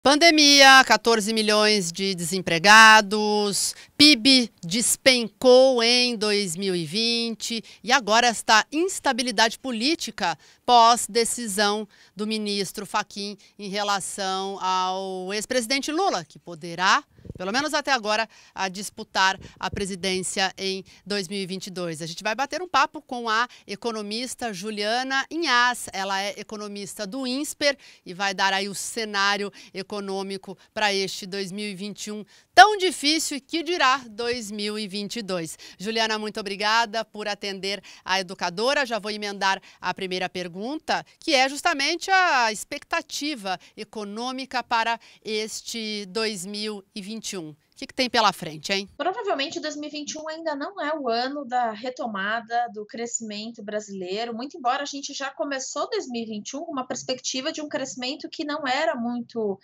Pandemia, 14 milhões de desempregados, PIB despencou em 2020 e agora esta instabilidade política pós-decisão do ministro Fachin em relação ao ex-presidente Lula, que poderá, pelo menos até agora, a disputar a presidência em 2022. A gente vai bater um papo com a economista Juliana Inhas. Ela é economista do INSPER e vai dar aí o cenário econômico para este 2021 tão difícil e que dirá 2022. Juliana, muito obrigada por atender a educadora. Já vou emendar a primeira pergunta, que é justamente a expectativa econômica para este 2021. O que tem pela frente, hein? Provavelmente 2021 ainda não é o ano da retomada do crescimento brasileiro, muito embora a gente já começou 2021 com uma perspectiva de um crescimento que não era muito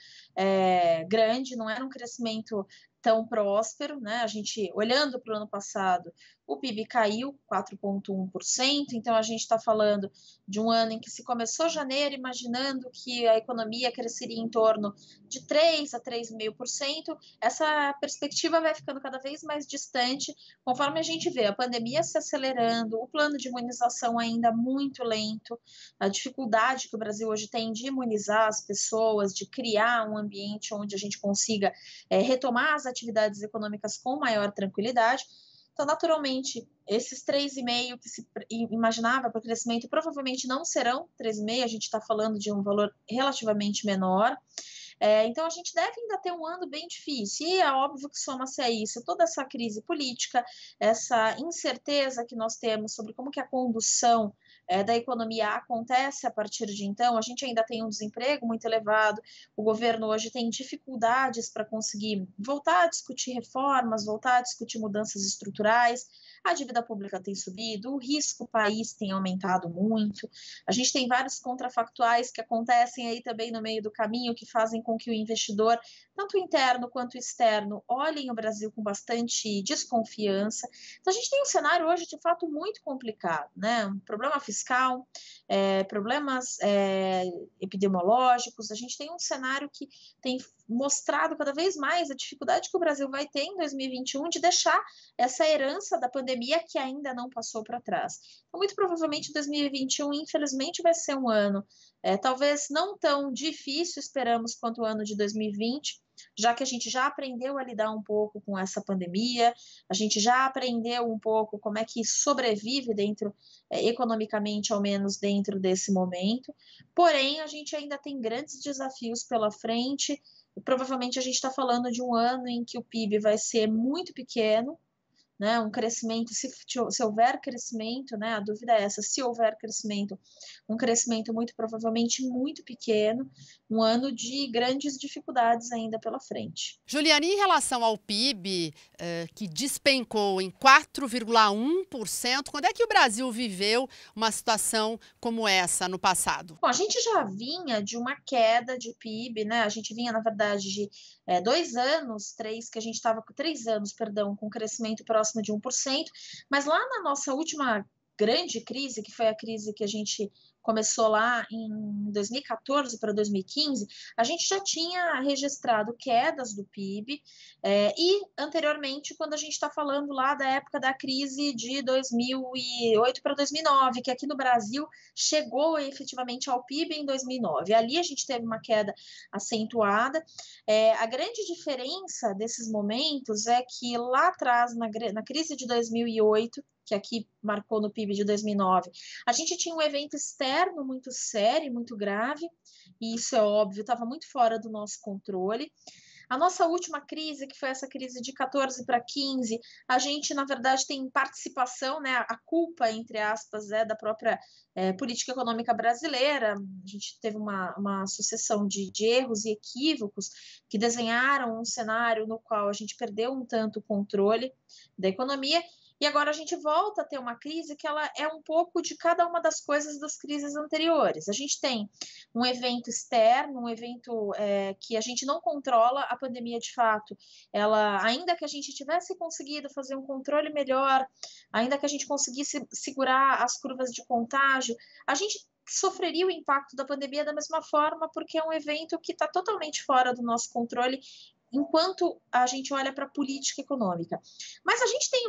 grande, não era um crescimento tão próspero, né? A gente, olhando para o ano passado, o PIB caiu 4,1%, então a gente está falando de um ano em que se começou janeiro imaginando que a economia cresceria em torno de 3 a 3,5%. Essa perspectiva vai ficando cada vez mais distante conforme a gente vê a pandemia se acelerando, o plano de imunização ainda muito lento, a dificuldade que o Brasil hoje tem de imunizar as pessoas, de criar um ambiente onde a gente consiga retomar as atividades econômicas com maior tranquilidade. Então, naturalmente, esses 3,5% que se imaginava para o crescimento provavelmente não serão 3,5%, a gente está falando de um valor relativamente menor. Então, a gente deve ainda ter um ano bem difícil, e é óbvio que soma-se a isso toda essa crise política, essa incerteza que nós temos sobre como que a condução da economia acontece a partir de então. A gente ainda tem um desemprego muito elevado, o governo hoje tem dificuldades para conseguir voltar a discutir reformas, voltar a discutir mudanças estruturais, a dívida pública tem subido, o risco país tem aumentado muito, a gente tem vários contrafactuais que acontecem aí também no meio do caminho, que fazem com que o investidor, tanto interno quanto externo, olhem o Brasil com bastante desconfiança. Então a gente tem um cenário hoje de fato muito complicado, né? Um problema fiscal, problemas epidemiológicos, a gente tem um cenário que tem mostrado cada vez mais a dificuldade que o Brasil vai ter em 2021 de deixar essa herança da pandemia que ainda não passou para trás. Então, muito provavelmente 2021, infelizmente, vai ser um ano talvez não tão difícil, esperamos, quanto o ano de 2020, já que a gente já aprendeu a lidar um pouco com essa pandemia, a gente já aprendeu um pouco como é que sobrevive dentro, economicamente, ao menos dentro desse momento. Porém, a gente ainda tem grandes desafios pela frente. E provavelmente a gente está falando de um ano em que o PIB vai ser muito pequeno, né, um crescimento, se houver crescimento, né, a dúvida é essa, se houver crescimento, um crescimento muito provavelmente muito pequeno, um ano de grandes dificuldades ainda pela frente. Juliana, em relação ao PIB, que despencou em 4,1%, quando é que o Brasil viveu uma situação como essa no passado? Bom, a gente já vinha de uma queda de PIB, né? A gente vinha, na verdade, de 2 anos, 3 anos, perdão, com crescimento próximo de 1%, mas lá na nossa última grande crise, que foi a crise que a gente começou lá em 2014 para 2015, a gente já tinha registrado quedas do PIB, e anteriormente, quando a gente está falando lá da época da crise de 2008 para 2009, que aqui no Brasil chegou efetivamente ao PIB em 2009. Ali a gente teve uma queda acentuada. A grande diferença desses momentos é que lá atrás, na crise de 2008, que aqui marcou no PIB de 2009, a gente tinha um evento externo muito sério, muito grave, e isso é óbvio, estava muito fora do nosso controle. A nossa última crise, que foi essa crise de 14 para 15, a gente, na verdade, tem participação, né? A culpa, entre aspas, da própria política econômica brasileira. A gente teve uma sucessão de erros e equívocos que desenharam um cenário no qual a gente perdeu um tanto o controle da economia. E agora a gente volta a ter uma crise que ela é um pouco de cada uma das coisas das crises anteriores. A gente tem um evento externo, um evento que a gente não controla, a pandemia de fato, ela, ainda que a gente tivesse conseguido fazer um controle melhor, ainda que a gente conseguisse segurar as curvas de contágio, a gente sofreria o impacto da pandemia da mesma forma, porque é um evento que está totalmente fora do nosso controle enquanto a gente olha para a política econômica. Mas a gente tem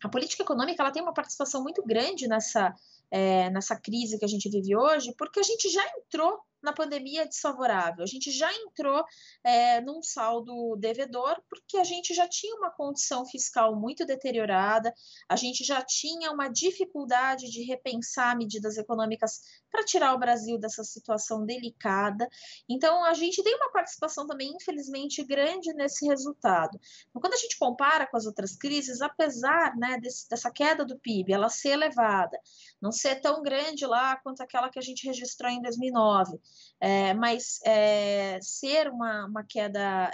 a política econômica ela tem uma participação muito grande nessa crise que a gente vive hoje, porque a gente já entrou na pandemia desfavorável, a gente já entrou num saldo devedor, porque a gente já tinha uma condição fiscal muito deteriorada, a gente já tinha uma dificuldade de repensar medidas econômicas para tirar o Brasil dessa situação delicada. Então, a gente tem uma participação também, infelizmente, grande nesse resultado. Então, quando a gente compara com as outras crises, apesar, né, dessa queda do PIB, ela ser elevada, não ser tão grande lá quanto aquela que a gente registrou em 2009, mas ser uma queda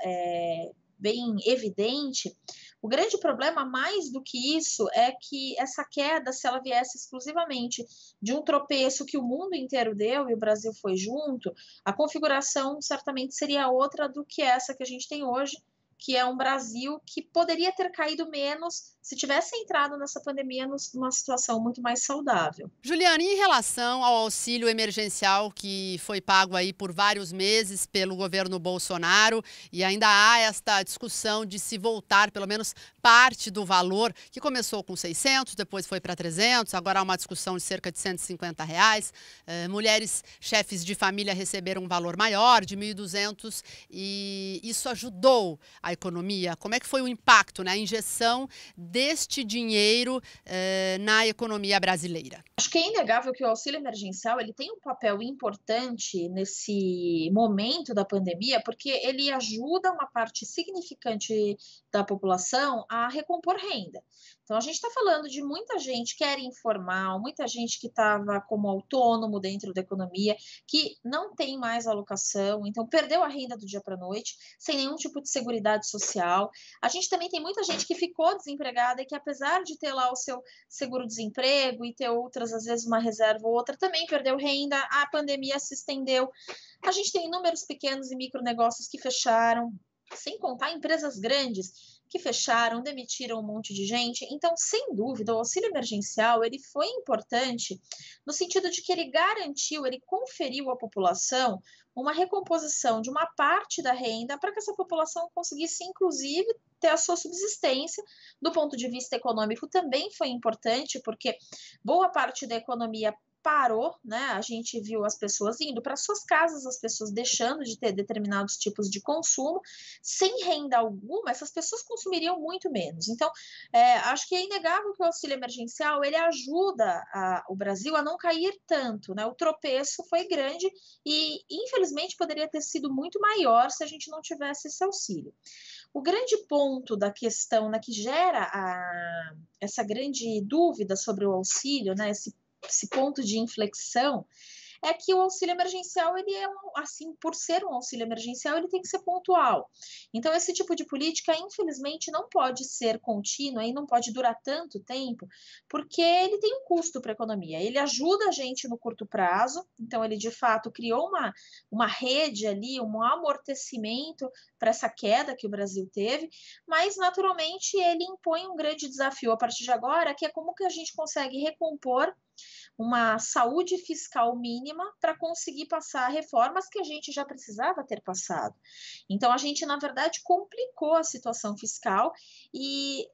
bem evidente, o grande problema, mais do que isso, é que essa queda, se ela viesse exclusivamente de um tropeço que o mundo inteiro deu e o Brasil foi junto, a configuração certamente seria outra do que essa que a gente tem hoje, que é um Brasil que poderia ter caído menos se tivesse entrado nessa pandemia numa situação muito mais saudável. Juliana, em relação ao auxílio emergencial que foi pago aí por vários meses pelo governo Bolsonaro, e ainda há esta discussão de se voltar pelo menos parte do valor, que começou com 600, depois foi para 300, agora há uma discussão de cerca de R$ 150. Mulheres chefes de família receberam um valor maior, de 1.200, e isso ajudou a economia. Como é que foi o impacto, né, a injeção deste dinheiro na economia brasileira? Acho que é inegável que o auxílio emergencial ele tem um papel importante nesse momento da pandemia, porque ele ajuda uma parte significante da população a recompor renda. Então, a gente está falando de muita gente que era informal, muita gente que estava como autônomo dentro da economia, que não tem mais alocação, então perdeu a renda do dia para a noite, sem nenhum tipo de seguridade social. A gente também tem muita gente que ficou desempregada e que, apesar de ter lá o seu seguro-desemprego e ter outras, às vezes uma reserva ou outra, também perdeu renda, a pandemia se estendeu. A gente tem inúmeros pequenos e micronegócios que fecharam, sem contar empresas grandes que fecharam, demitiram um monte de gente. Então, sem dúvida, o auxílio emergencial ele foi importante no sentido de que ele garantiu, ele conferiu à população uma recomposição de uma parte da renda para que essa população conseguisse, inclusive, ter a sua subsistência. Do ponto de vista econômico, também foi importante, porque boa parte da economia parou, né? A gente viu as pessoas indo para suas casas, as pessoas deixando de ter determinados tipos de consumo, sem renda alguma, essas pessoas consumiriam muito menos. Então, acho que é inegável que o auxílio emergencial ele ajuda o Brasil a não cair tanto, né? O tropeço foi grande e, infelizmente, poderia ter sido muito maior se a gente não tivesse esse auxílio. O grande ponto da questão, né, que gera essa grande dúvida sobre o auxílio, né, esse ponto de inflexão, é que o auxílio emergencial, ele é assim, por ser um auxílio emergencial, ele tem que ser pontual. Então, esse tipo de política, infelizmente, não pode ser contínua e não pode durar tanto tempo, porque ele tem um custo para a economia. Ele ajuda a gente no curto prazo, então ele, de fato, criou uma rede ali, um amortecimento para essa queda que o Brasil teve, mas, naturalmente, ele impõe um grande desafio a partir de agora, que é como que a gente consegue recompor uma saúde fiscal mínima para conseguir passar reformas que a gente já precisava ter passado. Então, a gente, na verdade, complicou a situação fiscal e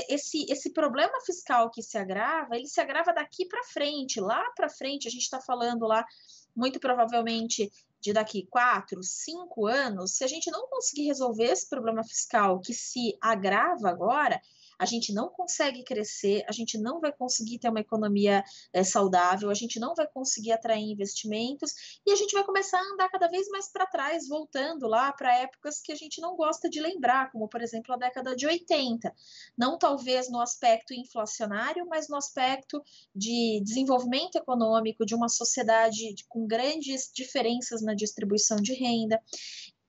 esse problema fiscal que se agrava, ele se agrava daqui para frente. Lá para frente, a gente está falando lá, muito provavelmente, de daqui 4, 5 anos, se a gente não conseguir resolver esse problema fiscal que se agrava agora, a gente não consegue crescer, a gente não vai conseguir ter uma economia saudável, a gente não vai conseguir atrair investimentos e a gente vai começar a andar cada vez mais para trás, voltando lá para épocas que a gente não gosta de lembrar, como, por exemplo, a década de 80. Não talvez no aspecto inflacionário, mas no aspecto de desenvolvimento econômico, de uma sociedade com grandes diferenças na distribuição de renda.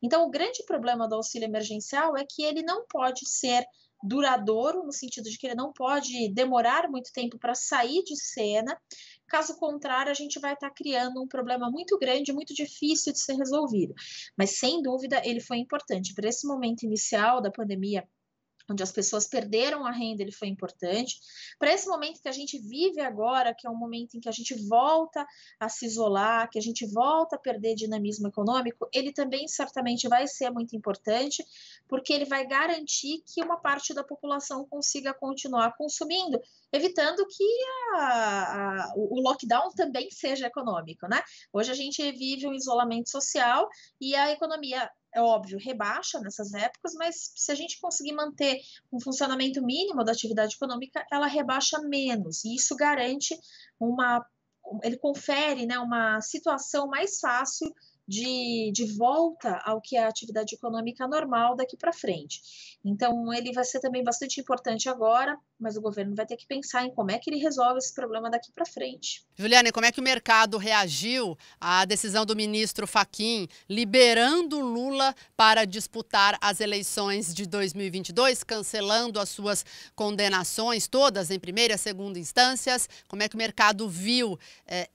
Então, o grande problema do auxílio emergencial é que ele não pode ser duradouro, no sentido de que ele não pode demorar muito tempo para sair de cena. Caso contrário, a gente vai estar criando um problema muito grande, muito difícil de ser resolvido. Mas, sem dúvida, ele foi importante. Para esse momento inicial da pandemia, onde as pessoas perderam a renda, ele foi importante. Para esse momento que a gente vive agora, que é um momento em que a gente volta a se isolar, que a gente volta a perder dinamismo econômico, ele também certamente vai ser muito importante, porque ele vai garantir que uma parte da população consiga continuar consumindo, evitando que o lockdown também seja econômico, né? Hoje a gente vive um isolamento social e a economia, é óbvio, rebaixa nessas épocas, mas se a gente conseguir manter um funcionamento mínimo da atividade econômica, ela rebaixa menos, e isso garante ele confere, né, uma situação mais fácil de volta ao que é a atividade econômica normal daqui para frente. Então, ele vai ser também bastante importante agora, mas o governo vai ter que pensar em como é que ele resolve esse problema daqui para frente. Juliane, como é que o mercado reagiu à decisão do ministro Fachin liberando Lula para disputar as eleições de 2022, cancelando as suas condenações todas em primeira e segunda instâncias? Como é que o mercado viu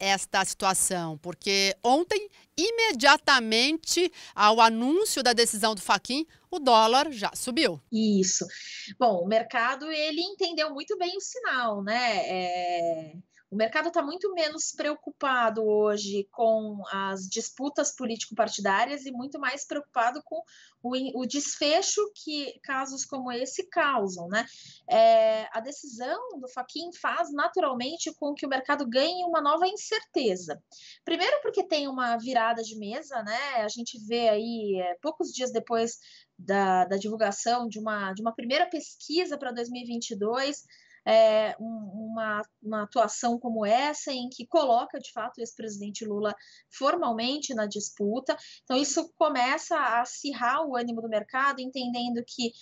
esta situação? Porque ontem, imediatamente ao anúncio da decisão do Fachin, o dólar já subiu. Isso. Bom, o mercado, ele entendeu muito bem o sinal, né? O mercado está muito menos preocupado hoje com as disputas político-partidárias e muito mais preocupado com o desfecho que casos como esse causam, né? A decisão do Fachin faz naturalmente com que o mercado ganhe uma nova incerteza. Primeiro porque tem uma virada de mesa, né? A gente vê aí, poucos dias depois da divulgação de uma primeira pesquisa para 2022, uma atuação como essa, em que coloca, de fato, o ex-presidente Lula formalmente na disputa. Então, isso começa a acirrar o ânimo do mercado, entendendo que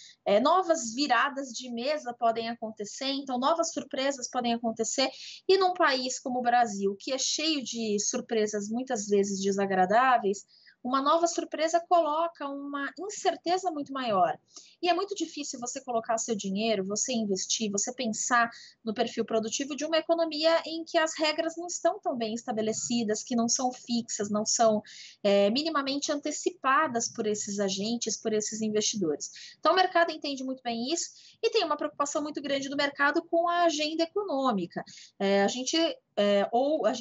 novas viradas de mesa podem acontecer, então novas surpresas podem acontecer, e num país como o Brasil, que é cheio de surpresas muitas vezes desagradáveis, uma nova surpresa coloca uma incerteza muito maior. E é muito difícil você colocar seu dinheiro, você investir, você pensar no perfil produtivo de uma economia em que as regras não estão tão bem estabelecidas, que não são fixas, não são minimamente antecipadas por esses agentes, por esses investidores. Então, o mercado entende muito bem isso e tem uma preocupação muito grande do mercado com a agenda econômica. A gente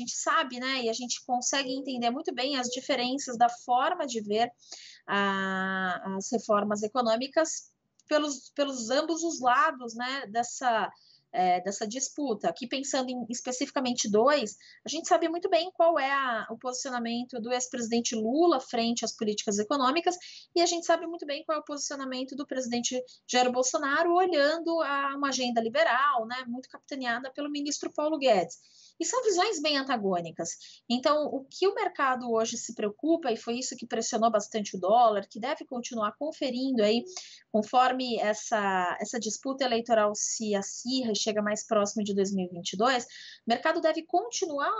sabe, né, e a gente consegue entender muito bem as diferenças da forma de ver as reformas econômicas pelos ambos os lados, né, dessa disputa. Aqui, pensando em especificamente dois, a gente sabe muito bem qual é o posicionamento do ex-presidente Lula frente às políticas econômicas, e a gente sabe muito bem qual é o posicionamento do presidente Jair Bolsonaro, olhando a uma agenda liberal, né, muito capitaneada pelo ministro Paulo Guedes. E são visões bem antagônicas. Então, o que o mercado hoje se preocupa, e foi isso que pressionou bastante o dólar, que deve continuar conferindo aí, conforme essa disputa eleitoral se acirra e chega mais próximo de 2022, o mercado deve continuar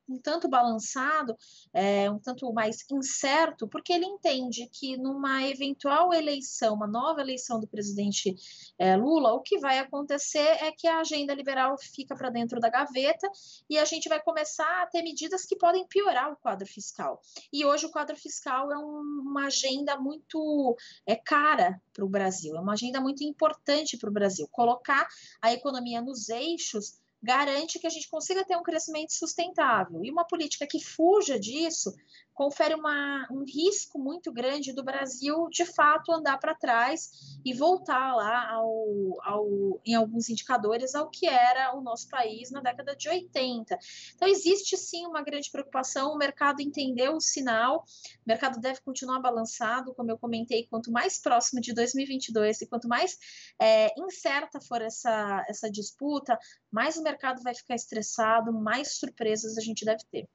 um tanto balançado, um tanto mais incerto, porque ele entende que numa eventual eleição, uma nova eleição do presidente Lula, o que vai acontecer é que a agenda liberal fica para dentro da gaveta e a gente vai começar a ter medidas que podem piorar o quadro fiscal. E hoje o quadro fiscal é uma agenda muito cara para o Brasil, é uma agenda muito importante para o Brasil. Colocar a economia nos eixos garante que a gente consiga ter um crescimento sustentável. E uma política que fuja disso confere um risco muito grande do Brasil, de fato, andar para trás e voltar lá em alguns indicadores ao que era o nosso país na década de 80. Então, existe sim uma grande preocupação, o mercado entendeu o sinal, o mercado deve continuar balançado, como eu comentei, quanto mais próximo de 2022 e quanto mais incerta for essa disputa, mais o mercado vai ficar estressado, mais surpresas a gente deve ter.